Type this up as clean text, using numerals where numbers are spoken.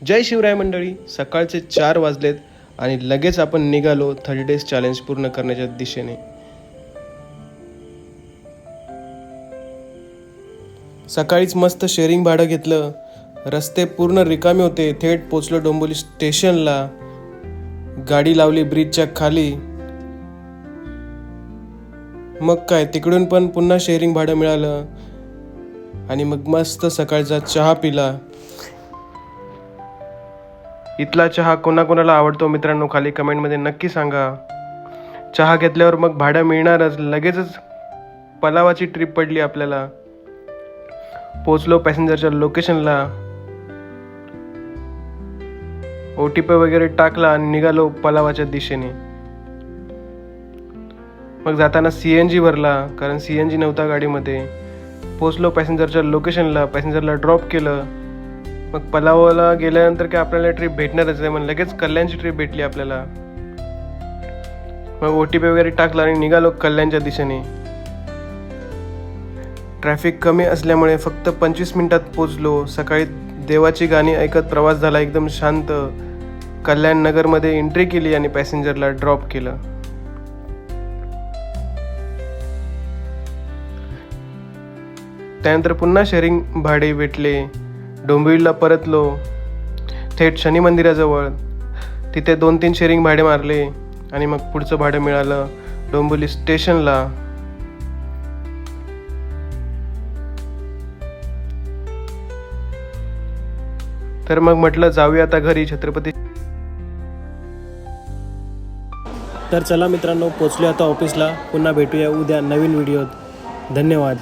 जय शिवराय मंडळी. सकाळचे 4 वाजलेत आणि लगेच आपण निघालो 30 डेज चॅलेंज पूर्ण करण्याच्या दिशेने. सकाळीच मस्त शेअरिंग भाडं घेतलं. रस्ते पूर्ण रिकामे होते. थेट पोचलो डोंबिवली स्टेशनला. गाडी लावली ब्रिजच्या खाली. मग काय, तिकडून पण पुन्हा शेअरिंग भाडं मिळालं आणि मग मस्त सकाळचा चहा पिला. इथला चहा कोणाकोणाला आवडतो मित्रांनो, खाली कमेंटमध्ये नक्की सांगा. चहा घेतल्यावर मग भाडं मिळणारच. लगेचच पलावाची ट्रिप पडली आपल्याला. पोचलो पॅसेंजरच्या लोकेशनला. OTP वगैरे टाकला आणि निघालो पलावाच्या दिशेने. मग जाताना CNG भरला, कारण CNG नव्हता गाडीमध्ये. पोचलो पॅसेंजरच्या लोकेशनला. पॅसेंजरला ड्रॉप केलं. मग पलावाला गेल्यानंतर काय आपल्याला ट्रिप भेटणारच आहे, मग लगेच कल्याणची ट्रिप भेटली आपल्याला. मग OTP वगैरे टाकला आणि निघालो कल्याणच्या दिशेने. ट्रॅफिक कमी असल्यामुळे फक्त 25 मिनिटात पोचलो. सकाळी देवाची गाणी ऐकत प्रवास झाला एकदम शांत. कल्याण नगरमध्ये एंट्री केली आणि पॅसेंजरला ड्रॉप केलं. त्यानंतर पुन्हा शेअरिंग भाडे भेटले. डोंबिवलीला परतलो थेट शनी मंदिराजवळ. तिथे 2-3 शेअरिंग भाडे मारले आणि मग पुढचं भाडं मिळालं डोंबिवली स्टेशनला. तर मग म्हटलं जाऊया आता घरी छत्रपती. तर चला मित्रांनो, पोचलो आता ऑफिसला. पुन्हा भेटूया उद्या नवीन व्हिडिओत. धन्यवाद.